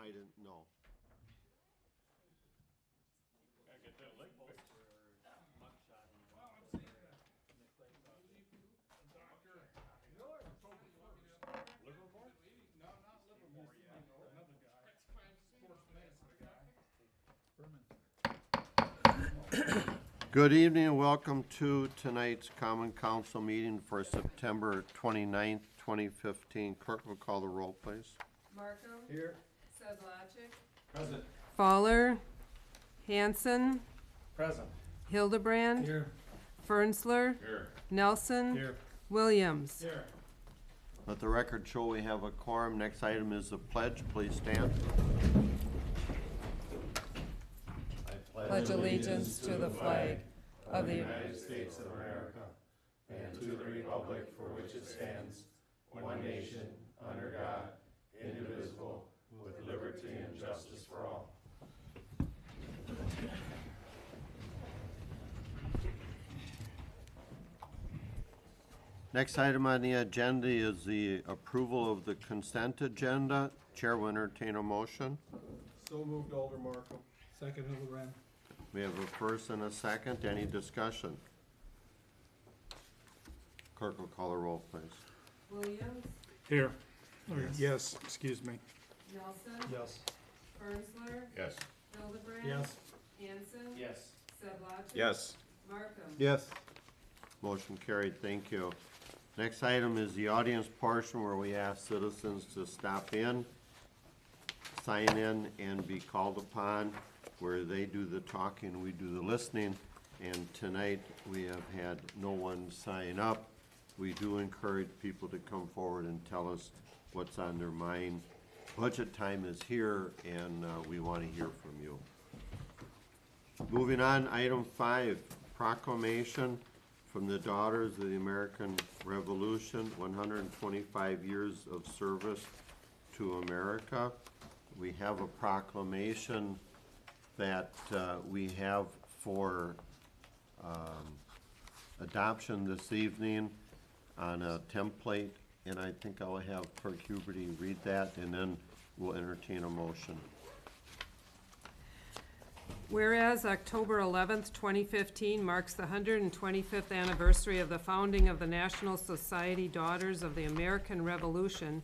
I didn't know. Gotta get that leg fixed. Livermore? No, not Livermore yet. Another guy. Sports medicine guy. Good evening and welcome to tonight's Common Council meeting for September 29th, 2015. Clerk will call the roll, please. Markham. Here. Sedlacek. Present. Faller. Hanson. Present. Hildebrand. Here. Fernsler. Here. Nelson. Here. Williams. Here. Let the record show we have a quorum. Next item is the pledge. Please stand. Pledge allegiance to the flag of the United States of America and to the republic for which it stands, one nation, under God, indivisible, with liberty and justice for all. Next item on the agenda is the approval of the consent agenda. Chair will entertain a motion. So moved, Alder Markham. Second, Hildebrand. We have a first and a second. Any discussion? Clerk will call the roll, please. Williams. Here. Yes, excuse me. Nelson. Yes. Fernsler. Yes. Hildebrand. Yes. Hanson. Yes. Sedlacek. Yes. Markham. Yes. Motion carried. Thank you. Next item is the audience portion where we ask citizens to stop in, sign in, and be called upon, where they do the talking, we do the listening. And tonight, we have had no one sign up. We do encourage people to come forward and tell us what's on their mind. Budget time is here, and we want to hear from you. Moving on, item 5, proclamation from the Daughters of the American Revolution, 125 years of service to America. We have a proclamation that we have for adoption this evening on a template, and I think I'll have Clerk Huberty read that, and then we'll entertain a motion. Whereas October 11th, 2015 marks the 125th anniversary of the founding of the National Society Daughters of the American Revolution,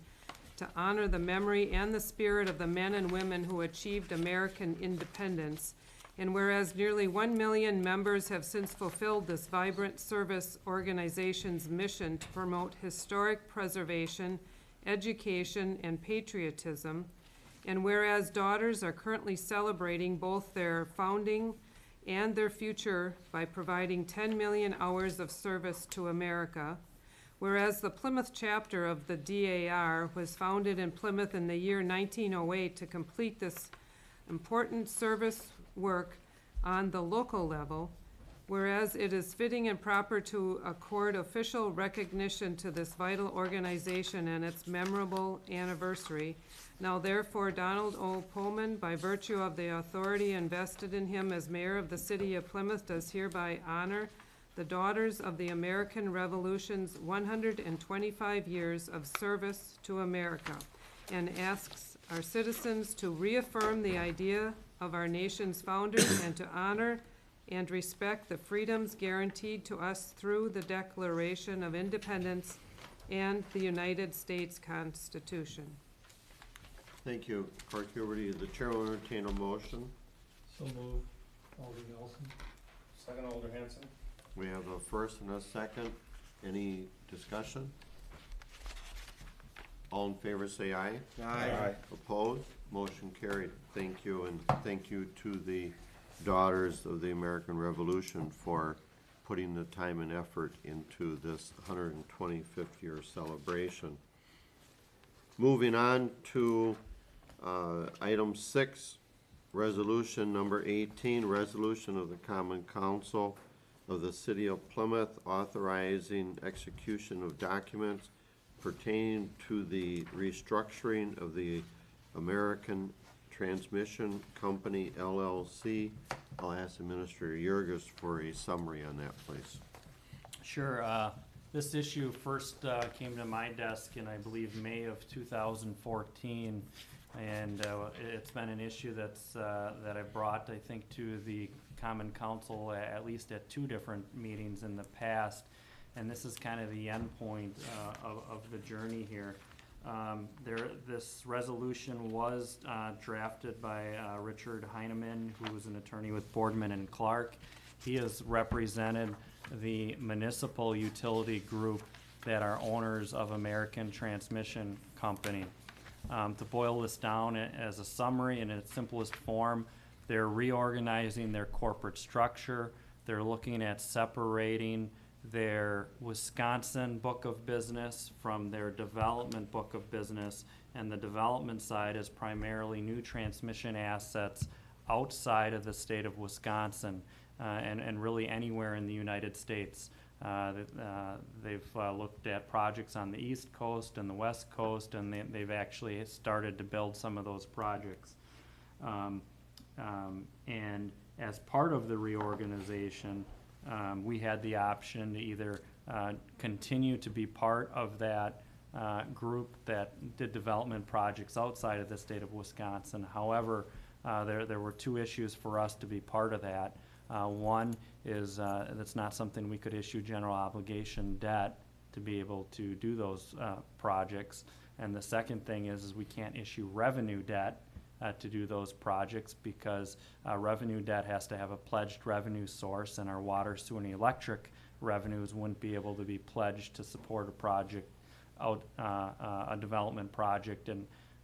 to honor the memory and the spirit of the men and women who achieved American independence, and whereas nearly 1 million members have since fulfilled this vibrant service organization's mission to promote historic preservation, education, and patriotism, and whereas daughters are currently celebrating both their founding and their future by providing 10 million hours of service to America, whereas the Plymouth chapter of the DAR was founded in Plymouth in the year 1908 to complete this important service work on the local level, whereas it is fitting and proper to accord official recognition to this vital organization and its memorable anniversary, now therefore Donald O. Pullman, by virtue of the authority invested in him as mayor of the city of Plymouth, does hereby honor the Daughters of the American Revolution's 125 years of service to America, and asks our citizens to reaffirm the idea of our nation's founders and to honor and respect the freedoms guaranteed to us through the Declaration of Independence and the United States Constitution. Thank you, Clerk Huberty. The chair will entertain a motion. So moved, Alder Nelson. Second, Alder Hanson. We have a first and a second. Any discussion? All in favor say aye. Aye. Opposed? Motion carried. Thank you, and thank you to the Daughters of the American Revolution for putting the time and effort into this 125th year celebration. Moving on to item 6, resolution number 18, resolution of the Common Council of the City of Plymouth authorizing execution of documents pertaining to the restructuring of the American Transmission Company LLC. I'll ask Administrator Jurgis for a summary on that, please. Sure. This issue first came to my desk in, I believe, May of 2014, and it's been an issue that I brought, I think, to the Common Council at least at 2 different meetings in the past, and this is kind of the end point of the journey here. This resolution was drafted by Richard Heineman, who was an attorney with Boardman and Clark. He has represented the municipal utility group that are owners of American Transmission Company. To boil this down as a summary in its simplest form, they're reorganizing their corporate structure. They're looking at separating their Wisconsin book of business from their development book of business, and the development side is primarily new transmission assets outside of the state of Wisconsin, and really anywhere in the United States. They've looked at projects on the East Coast and the West Coast, and they've actually started to build some of those projects. And as part of the reorganization, we had the option to either continue to be part of that group that did development projects outside of the state of Wisconsin. However, there were 2 issues for us to be part of that. One is that's not something we could issue general obligation debt to be able to do those projects. And the second thing is we can't issue revenue debt to do those projects because revenue debt has to have a pledged revenue source, and our water, sewer, and electric revenues wouldn't be able to be pledged to support a project a development project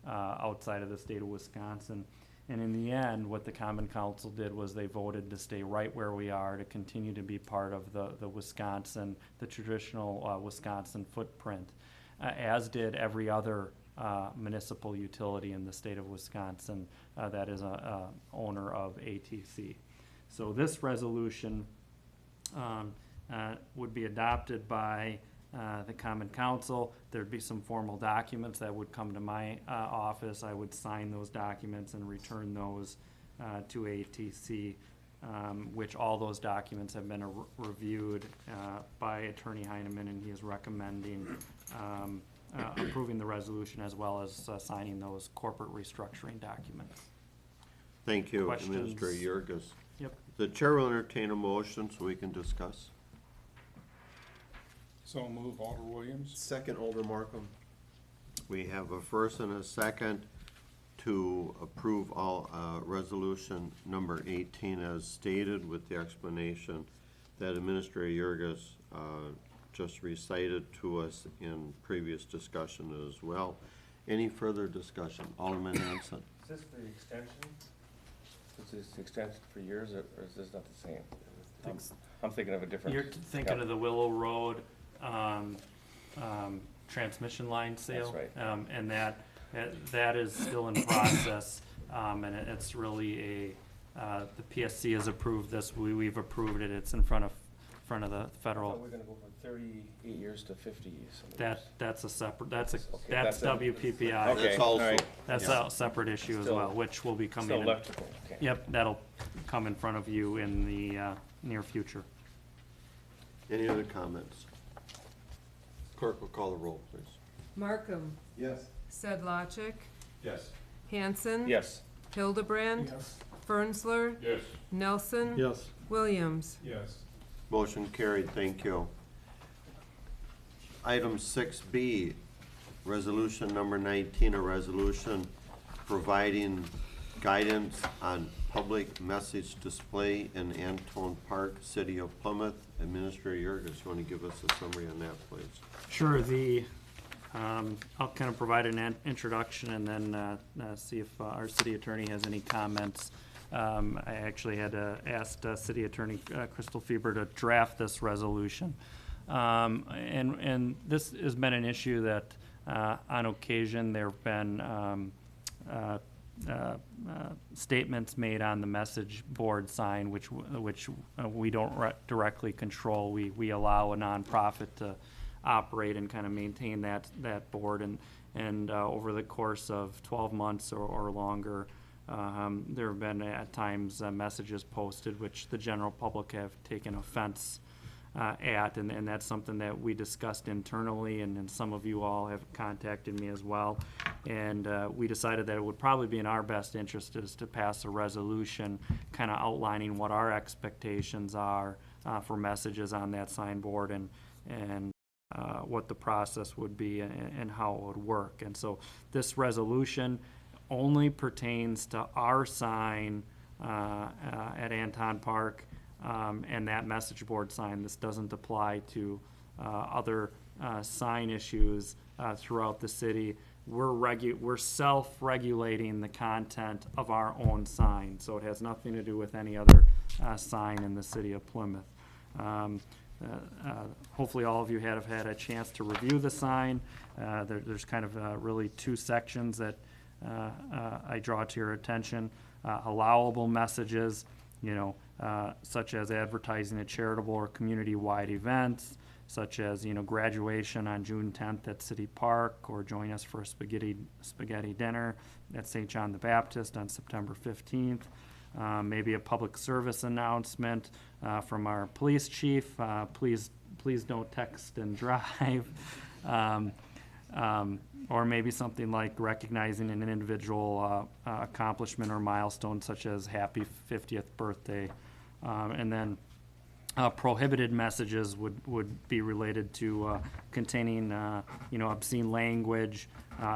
outside of the state of Wisconsin. And in the end, what the Common Council did was they voted to stay right where we are, to continue to be part of the Wisconsin, the traditional Wisconsin footprint, as did every other municipal utility in the state of Wisconsin that is a owner of ATC. So this resolution would be adopted by the Common Council. There'd be some formal documents that would come to my office. I would sign those documents and return those to ATC, which all those documents have been reviewed by Attorney Heineman, and he is recommending approving the resolution as well as signing those corporate restructuring documents. Thank you, Questions? Administrator Yurgis. Yep. The chair will entertain a motion so we can discuss. So move, Alder Williams. Second, Alder Markham. We have a first and a second to approve all, resolution number 18 as stated, with the explanation that Administrator Yurgis just recited to us in previous discussion as well. Any further discussion? Alderman Hanson. Is this for the extension? Is this the extension for years, or is this not the same? I'm thinking of a different. You're thinking of the Willow Road transmission line sale? That's right. And that is still in process, and it's really the PSC has approved this, we've approved it, it's in front of the I thought federal. we were gonna go from 38 years to 50 years. That's a separate, that's that's a- WPPI. Okay, That's also- all right. That's a separate issue as Still- well, which will be coming Still in. electrical, okay. Yep, that'll come in front of you in the near future. Any other comments? Clerk will call the roll, please. Markham, Yes. Sedlacek, Yes. Hanson. Yes. Hildebrand, Yes. Fernsler, Yes. Nelson. Yes. Williams. Yes. Motion carried, thank you. Item 6B, resolution number 19, a resolution providing guidance on public message display in Antone Park, City of Plymouth. Administrator Yurgis, you want to give us a summary on that, please? Sure, I'll kind of provide an introduction and then see if our city attorney has any comments. I actually had asked City Attorney Crystal Fieber to draft this resolution. And this has been an issue that on occasion there have been statements made on the message board sign, which we don't directly control. We allow a nonprofit to operate and kind of maintain that board, and over the course of 12 months or longer, there have been at times messages posted which the general public have taken offense at, and that's something that we discussed internally, and some of you all have contacted me as well. And we decided that it would probably be in our best interest is to pass a resolution kind of outlining what our expectations are for messages on that signboard and what the process would be and how it would work. And so this resolution only pertains to our sign at Anton Park and that message board sign. This doesn't apply to other sign issues throughout the city. We're self-regulating the content of our own sign, so it has nothing to do with any other sign in the city of Plymouth. Hopefully all of you have had a chance to review the sign. There's kind of really two sections that I draw to your attention. Allowable messages, such as advertising at charitable or community-wide events, such as, graduation on June 10th at City Park, or join us for a spaghetti dinner at St. John the Baptist on September 15th. Maybe a public service announcement from our police chief. Please don't text and drive. Or maybe something like recognizing an individual accomplishment or milestone, such as happy 50th birthday. And then prohibited messages would be related to containing obscene language,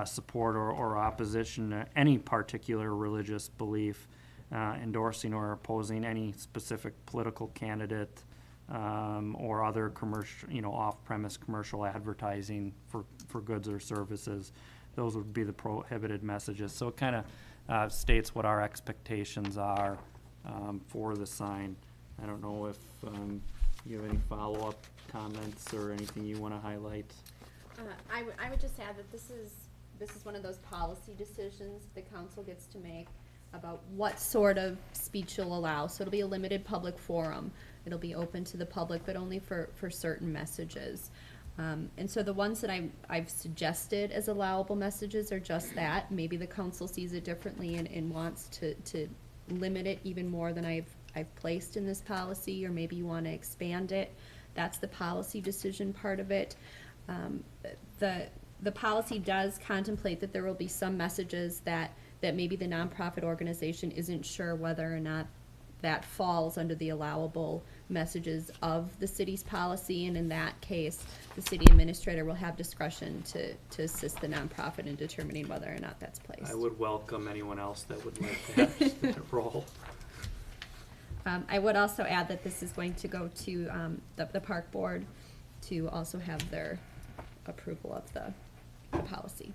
support or opposition to any particular religious belief, endorsing or opposing any specific political candidate, or other commercial, off-premise commercial advertising for goods or services. Those would be the prohibited messages. So it kind of states what our expectations are for the sign. I don't know if you have any follow-up comments or anything you want to highlight. I would just add that this is one of those policy decisions the council gets to make about what sort of speech you'll allow. So it'll be a limited public forum. It'll be open to the public, but only for certain messages. And so the ones that I've suggested as allowable messages are just that. Maybe the council sees it differently and wants to limit it even more than I've placed in this policy, or maybe you want to expand it. That's the policy decision part of it. The policy does contemplate that there will be some messages that maybe the nonprofit organization isn't sure whether or not that falls under the allowable messages of the city's policy, and in that case, the city administrator will have discretion to assist the nonprofit in determining whether or not that's placed. I would welcome anyone else that would like to have that role. I would also add that this is going to go to the park board to also have their approval of the policy.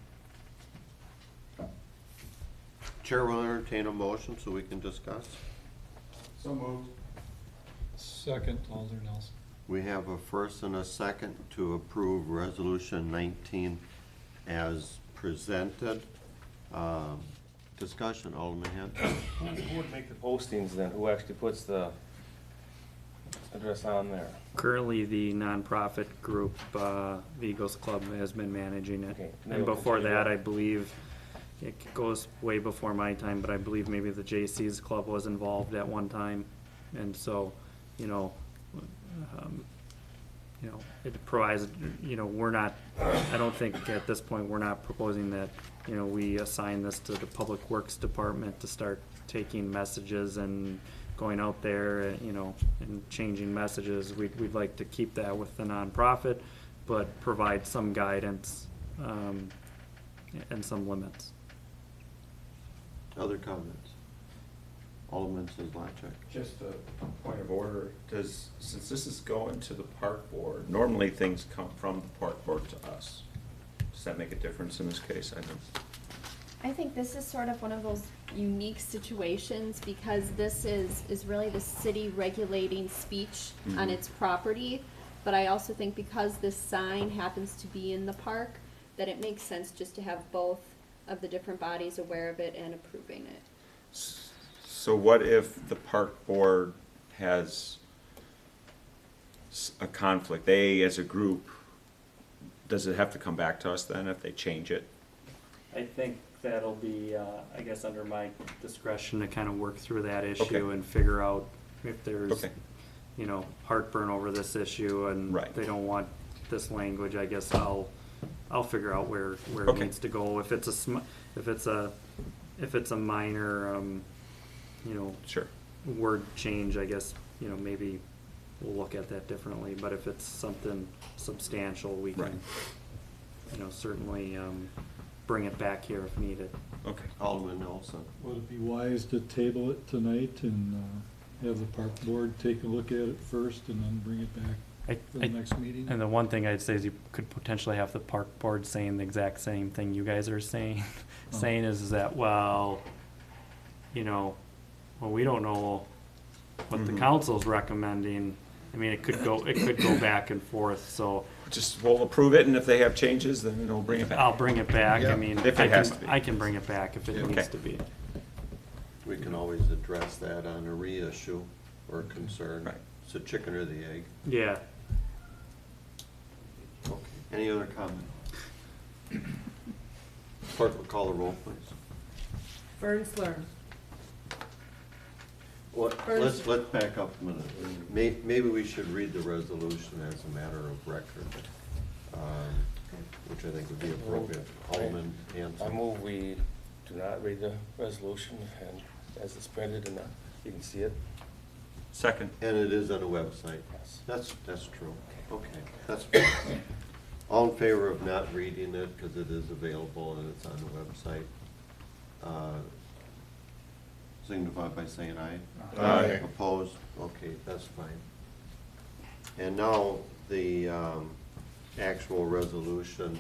Chair will entertain a motion so we can discuss. So moved. Second, Alder Nelson. We have a first and a second to approve Resolution 19 as presented. Discussion, Alderman Hand. Who would make the postings then? Who actually puts the address on there? Currently, the nonprofit group, the Eagles Club, has been managing it. Okay. And before that, I believe, it goes way before my time, but I believe maybe the J.C.'s Club was involved at one time. And so, it provides, we're not, I don't think at this point, we're not proposing that, we assign this to the Public Works Department to start taking messages and going out there, and changing messages. We'd like to keep that with the nonprofit, but provide some guidance, and some limits. Other comments? Alderman Zlachek. Just a point of order, since this is going to the park board, normally things come from the park board to us. Does that make a difference in this case? I think this is sort of one of those unique situations because this is really the city regulating speech on its property. But I also think because this sign happens to be in the park, that it makes sense just to have both of the different bodies aware of it and approving it. So what if the park board has a conflict? They, as a group, does it have to come back to us then if they change it? I think that'll be, I guess, under my discretion to kind of work through that issue Okay. and figure out if there's, Okay. you know, heartburn over this issue and Right. they don't want this language, I guess I'll figure out where it Okay. needs to go. If it's a minor, you know, Sure. word change, I guess, you know, maybe we'll look at that differently, but if it's something substantial, we Right. can, you know, certainly, bring it back here if needed. Okay. Alderman Nelson. Would it be wise to table it tonight and have the park board take a look at it first and then bring it back for the next meeting? And the one thing I'd say is you could potentially have the park board saying the exact same thing you guys are saying, Oh. saying is that, well, you know, well, we don't know what the Mhm. council's recommending. I mean, it could go back and forth, so Just, we'll approve it, and if they have changes, then we'll bring it back. I'll bring it back. Yeah. I mean, If it has to be. I can bring it back if it Okay. needs to be. We can always address that on a reissue or concern. Right. It's a chicken or the egg. Yeah. Okay. Any other comment? Clerk will call the roll, please. Fernsler, Let's back up a minute. Maybe we should read the resolution as a matter of record, which I think would be appropriate. Alderman I Hanson. move we do not read the resolution and as it's printed and you can see it. Second. And it is on the website. Yes. That's true. Okay, that's fine. All in favor of not reading it, because it is available and it's on the website, signify by saying aye. Aye. Opposed? Okay, that's fine. And now the actual resolution,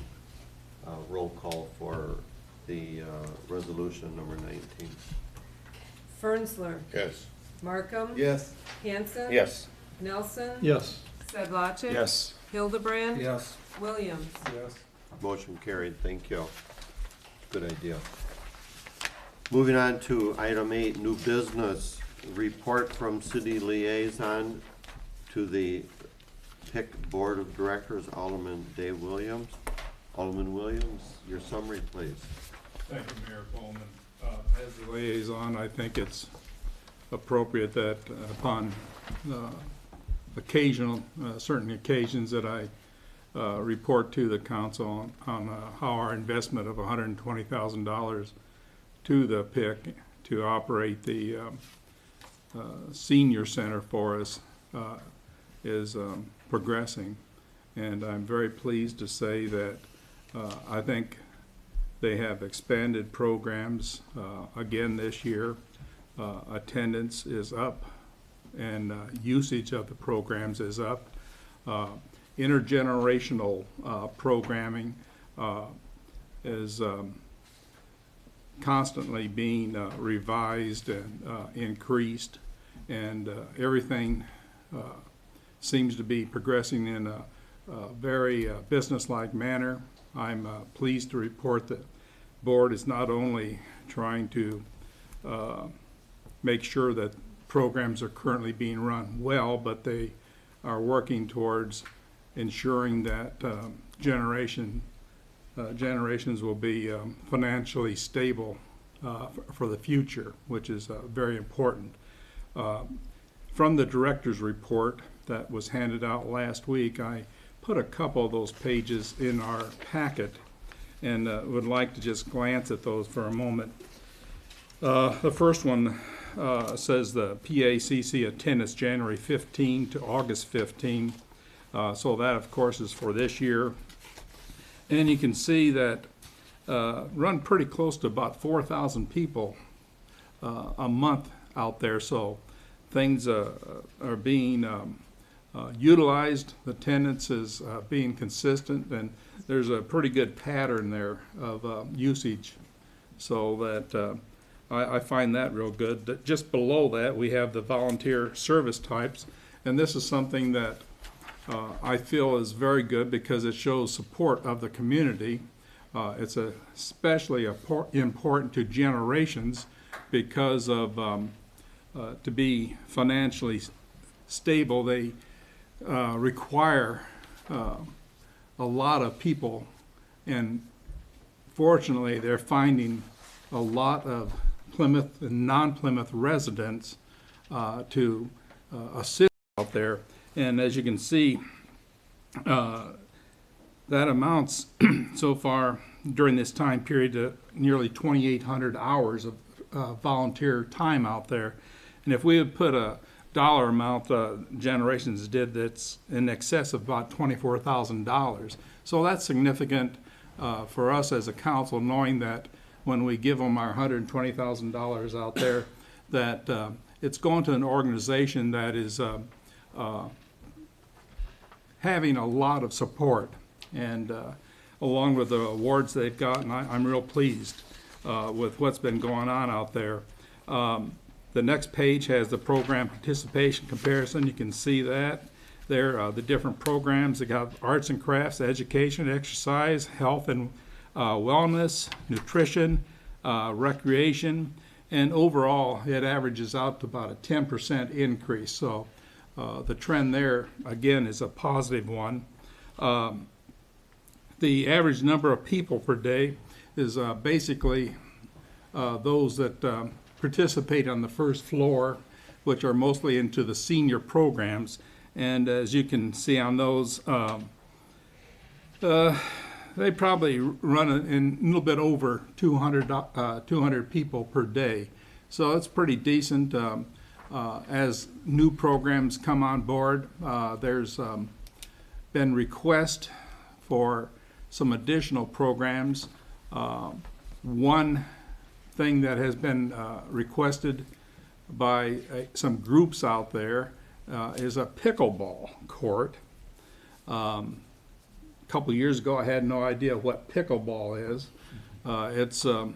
roll call for the resolution number 19. Fernsler, Yes. Markham. Yes. Hanson. Yes. Nelson. Yes. Sedlacek. Yes. Hildebrand. Yes. Williams. Yes. Motion carried, thank you. Good idea. Moving on to item 8, new business, report from city liaison to the PIC Board of Directors, Alderman Dave Williams. Alderman Williams, your summary, please. Thank you, Mayor Coleman. As the liaison, I think it's appropriate that upon certain occasions that I report to the council on how our investment of $120,000 to the PIC to operate the senior center for us is progressing. And I'm very pleased to say that I think they have expanded programs again this year. Attendance is up and usage of the programs is up. Intergenerational programming is constantly being revised and increased, and everything seems to be progressing in a very businesslike manner. I'm pleased to report that board is not only trying to make sure that programs are currently being run well, but they are working towards ensuring that generations will be financially stable for the future, which is very important. From the director's report that was handed out last week, I put a couple of those pages in our packet and would like to just glance at those for a moment. The first one says the PACC attendance January 15 to August 15. So that, of course, is for this year. And you can see that run pretty close to about 4,000 people a month out there. So things are being utilized. The attendance is being consistent, and there's a pretty good pattern there of usage. So that I find that real good. Just below that, we have the volunteer service types, and this is something that I feel is very good because it shows support of the community. It's especially important to generations because of to be financially stable, they require a lot of people, and fortunately they're finding a lot of Plymouth and non-Plymouth residents to assist out there. And as you can see, that amounts so far during this time period to nearly 2,800 hours of volunteer time out there. And if we would put a dollar amount, Generations did, that's in excess of about $24,000. So that's significant for us as a council, knowing that when we give them our $120,000 out there, that it's going to an organization that is having a lot of support. And along with the awards they've gotten, I'm real pleased with what's been going on out there. The next page has the program participation comparison. You can see that there, the different programs. They got arts and crafts, education, exercise, health and wellness, nutrition, recreation, and overall it averages out to about a 10% increase. So the trend there, again, is a positive one. The average number of people per day is basically those that participate on the first floor, which are mostly into the senior programs. And as you can see on those, they probably run in a little bit over 200 people per day. So it's pretty decent. As new programs come on board, there's been requests for some additional programs. One thing that has been requested by some groups out there is a pickleball court. A couple years ago, I had no idea what pickleball is. It's kind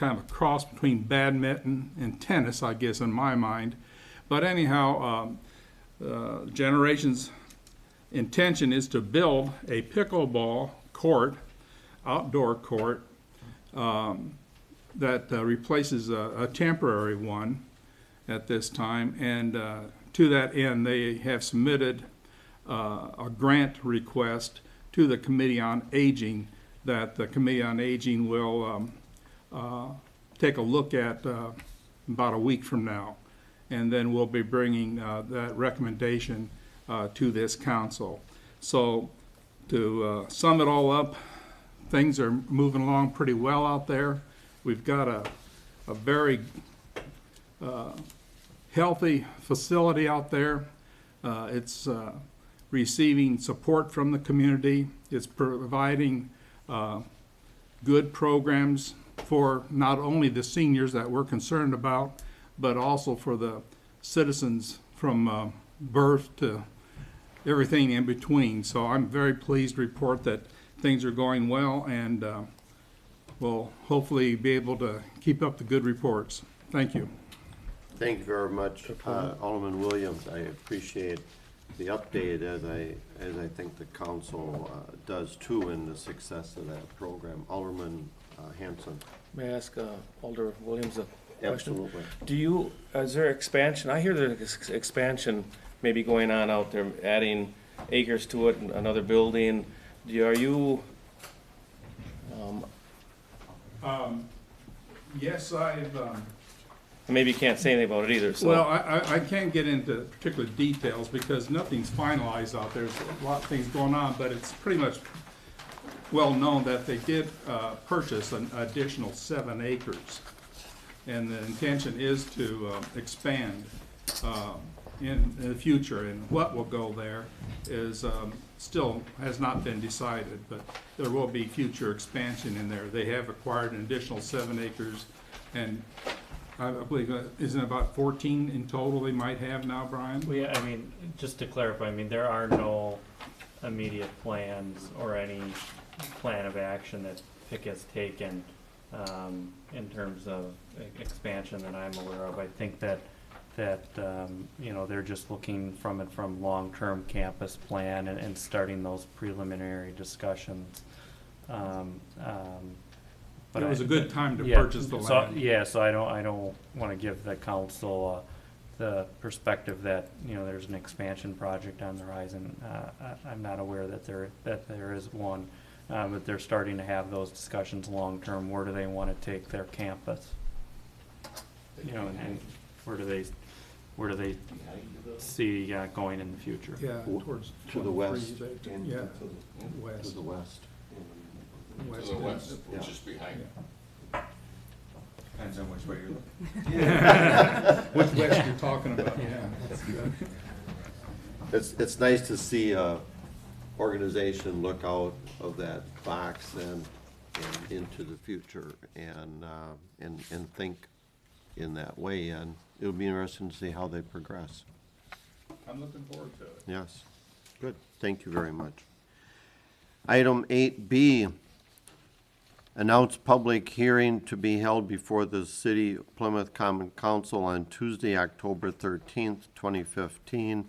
of a cross between badminton and tennis, I guess, in my mind. But anyhow, Generations' intention is to build a pickleball court, outdoor court, that replaces a temporary one at this time. And to that end, they have submitted a grant request to the Committee on Aging, that the Committee on Aging will take a look at about a week from now. And then we'll be bringing that recommendation to this council. So to sum it all up, things are moving along pretty well out there. We've got a very healthy facility out there. It's receiving support from the community. It's providing good programs for not only the seniors that we're concerned about, but also for the citizens from birth to everything in between. So I'm very pleased to report that things are going well, and we'll hopefully be able to keep up the good reports. Thank you. Thank you very much, Alderman Williams. I appreciate the update, as I think the council does too, in the success of that program. Alderman Hanson. May I ask Alder Williams a question? Absolutely. Is there expansion? I hear there's expansion maybe going on out there, adding acres to it, another building. Are you, Yes, I've... maybe you can't say anything about it either, so. Well, I can't get into particular details because nothing's finalized out there. There's a lot of things going on, but it's pretty much well known that they did purchase an additional 7 acres. And the intention is to expand in the future. And what will go there is still has not been decided, but there will be future expansion in there. They have acquired an additional 7 acres, and I believe, isn't it about 14 in total they might have now, Brian? Well, yeah, I mean, just to clarify, I mean, there are no immediate plans or any plan of action that PIC has taken in terms of expansion that I'm aware of. I think that you know, they're just looking from long-term campus plan and starting those preliminary discussions. But it was a good time to yeah, purchase the so, land. Yeah, so I don't want to give the council the perspective that, you know, there's an expansion project on the horizon. I'm not aware that there is one, but they're starting to have those discussions long-term. Where do they want to take their campus? You know, and where do they where do they see, going in the future? Yeah, towards To the west 23, and yeah, to west. the west. West To the end. west, Yeah. just behind. Depends on which way you're looking. Which west you're talking about, yeah. It's nice to see a organization look out of that box and into the future and think in that way, and it'll be interesting to see how they progress. I'm looking forward to it. Yes, good, thank you very much. Item 8B, announce public hearing to be held before the City of Plymouth Common Council on Tuesday, October 13th, 2015,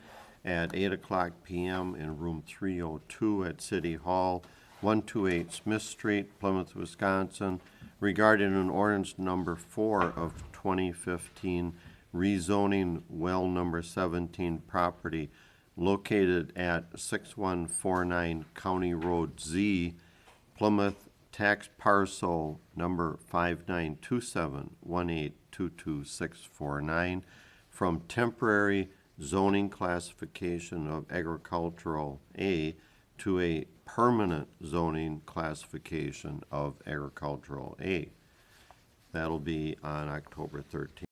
at 8:00 p.m. in room 302 at City Hall, 128 Smith Street, Plymouth, Wisconsin, regarding an ordinance number 4 of 2015, rezoning well number 17 property located at 6149 County Road Z, Plymouth, tax parcel number 592718222649, from temporary zoning classification of agricultural A to a permanent zoning classification of agricultural A. That'll be on October 13th.